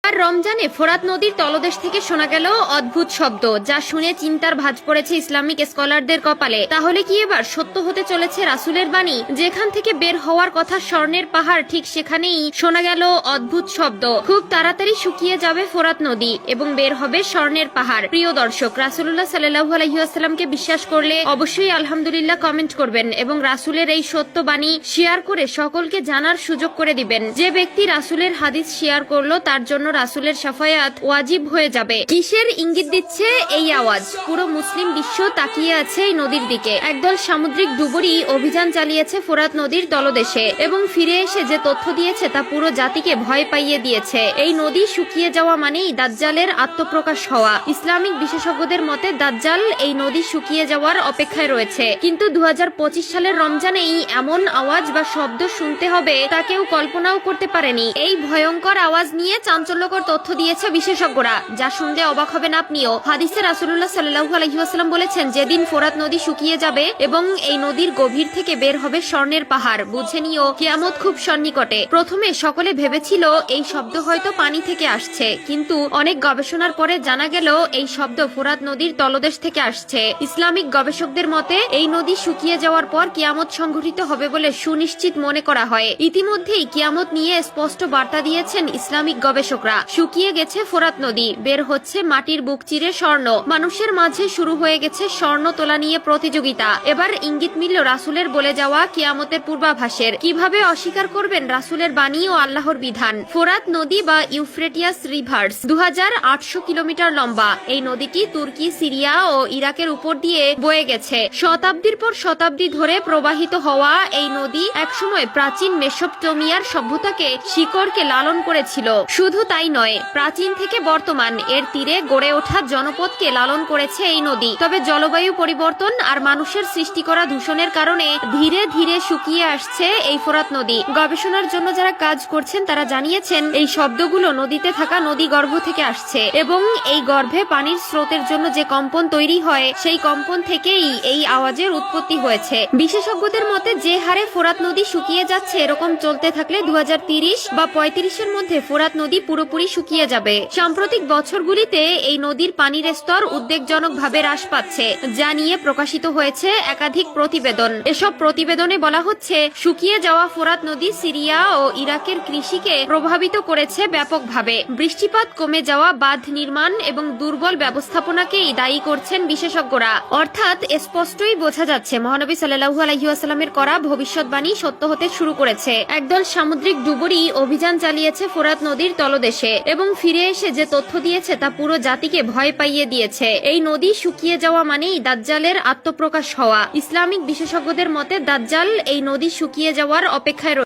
আর রমজানে ফোরাত নদীর তলদেশ থেকে শোনা গেল অদ্ভুত শব্দ, যা শুনে চিন্তার ভাঁজ পড়েছে ইসলামিক স্কলারদের কপালে। তাহলে কি এবার সত্য হতে চলেছে রাসূলের বাণী? যেখান থেকে বের হওয়ার কথা স্বর্ণের পাহাড়, ঠিক সেখানেই শোনা গেল অদ্ভুত শব্দ। খুব তাড়াতাড়ি শুকিয়ে যাবে ফোরাত নদী এবং বের হবে স্বর্ণের পাহাড়। প্রিয় দর্শক, রাসূলুল্লাহ সাল্লাল্লাহু আলাইহি ওয়াসাল্লামকে বিশ্বাস করলে অবশ্যই আলহামদুলিল্লাহ কমেন্ট করবেন এবং রাসূলের এই সত্য বাণী শেয়ার করে সকলকে জানার সুযোগ করে দিবেন। যে ব্যক্তি রাসূলের হাদিস শেয়ার করলো তার জন্য রাসূলের শাফায়াত ওয়াজিব হয়ে যাবে। কিসের ইঙ্গিত দিচ্ছে এই আওয়াজ? পুরো মুসলিম বিশ্ব তাকিয়ে আছে এই নদীর দিকে। একদল সামুদ্রিক ডুবুরি অভিযান চালিয়েছে ফোরাত নদীর তলদেশে এবং ফিরে এসে যে তথ্য দিয়েছে তা পুরো জাতিকে ভয় পাইয়ে দিয়েছে। এই নদী শুকিয়ে যাওয়া মানেই দাজ্জালের আত্মপ্রকাশ হওয়া। ইসলামিক বিশেষজ্ঞদের মতে দাজ্জাল এই নদী শুকিয়ে যাওয়ার অপেক্ষায় রয়েছে। কিন্তু 2025 সালের রমজানেই এমন আওয়াজ বা শব্দ শুনতে হবে তা কেউ কল্পনাও করতে পারেনি। এই ভয়ঙ্কর আওয়াজ নিয়ে চাঞ্চল্যকর তথ্য দিয়েছে বিশেষজ্ঞরা, যা শুনলে অবাক হবেন আপনিও। হাদিসে রাসূলুল্লাহ সাল্লাল্লাহু আলাইহি ওয়াসাল্লাম বলেছেন, যেদিন ফোরাত নদী শুকিয়ে যাবে এবং এই নদীর গভীর থেকে বের হবে স্বর্ণের পাহাড়, বুঝে নিও কিয়ামত খুব সন্নিকটে। প্রথমে সকলে ভেবেছিল এই শব্দ হয়তো পানি থেকে আসছে, কিন্তু অনেক গবেষণার পরে জানা গেল এই শব্দ ফোরাত নদীর তলদেশ থেকে আসছে। ইসলামিক গবেষকদের মতে এই নদী শুকিয়ে যাওয়ার পর কিয়ামত সংঘটিত হবে বলে সুনিশ্চিত মনে করা হয়। ইতিমধ্যেই কিয়ামত নিয়ে স্পষ্ট বার্তা দিয়েছেন ইসলামিক গবেষকরা। শুকিয়ে গেছে ফোরাত নদী, বের হচ্ছে মাটির বুক চিরে স্বর্ণ। মানুষের মাঝে শুরু হয়ে গেছে স্বর্ণ তোলা নিয়ে প্রতিযোগিতা। এবার ইঙ্গিত মিলল রাসূলের বলে যাওয়া কিয়ামতের পূর্বাভাসের। কিভাবে অস্বীকার করবেন রাসূলের বাণী ও আল্লাহর বিধান? ফোরাত নদী বা ইউফ্রেটিয়াস রিভার্স 2800 কিলোমিটার লম্বা। এই নদীটি তুর্কি, সিরিয়া ও ইরাকের উপর দিয়ে বয়ে গেছে। শতাব্দীর পর শতাব্দী ধরে প্রবাহিত হওয়া এই নদী একসময় প্রাচীন মেসোপটেমিয়ার সভ্যতাকে শিকড়কে লালন করেছিল। শুধু তাই নয়, প্রাচীন থেকে বর্তমান এর তীরে গড়ে ওঠা জনপদকে লালন করেছে এই নদী। তবে জলবায়ু পরিবর্তন আর মানুষের সৃষ্টি করা দূষণের কারণে ধীরে ধীরে শুকিয়ে আসছে এই ফোরাত নদী। গবেষণার জন্য যারা কাজ করছেন তারা জানিয়েছেন এই শব্দগুলো নদীতে থাকা নদী গর্ভ থেকে আসছে এবং এই গর্ভে পানির স্রোতের জন্য যে কম্পন তৈরি হয় সেই কম্পন থেকেই এই আওয়াজের উৎপত্তি হয়েছে। বিশেষজ্ঞদের মতে যে হারে ফোরাত নদী শুকিয়ে যাচ্ছে, এরকম চলতে থাকলে 2030 বা 35-এর মধ্যে ফোরাত নদী পুরোপুরি শুকিয়ে যাবে। সাম্প্রতিক বছরগুলিতে এই নদীর পানির স্তর উদ্বেগজনকভাবে হ্রাস পাচ্ছে, যা নিয়ে প্রকাশিত হয়েছে একাধিক প্রতিবেদন। এসব প্রতিবেদনে বলা হচ্ছে, শুকিয়ে যাওয়া ফোরাত নদী সিরিয়া ও ইরাকের কৃষিকে প্রভাবিত করেছে ব্যাপকভাবে। বৃষ্টিপাত কমে যাওয়া, বাঁধ নির্মাণ এবং দুর্বল ব্যবস্থাপনাকেই দায়ী করছেন বিশেষজ্ঞরা। অর্থাৎ স্পষ্টই বোঝা যাচ্ছে মহানবী সাল্লাল্লাহু আলাইহি ওয়াসাল্লামের করা ভবিষ্যৎবাণী সত্য হতে শুরু করেছে। একদল সামুদ্রিক ডুবুরি অভিযান চালিয়েছে ফোরাত নদীর তলদেশে এবং ফিরে এসে যে তথ্য দিয়েছে তা পুরো জাতিকে ভয় পাইয়ে দিয়েছে। এই নদী শুকিয়ে যাওয়া মানেই দাজ্জালের আত্মপ্রকাশ হওয়া। ইসলামিক বিশেষজ্ঞদের মতে দাজ্জাল এই নদী শুকিয়ে যাওয়ার অপেক্ষায়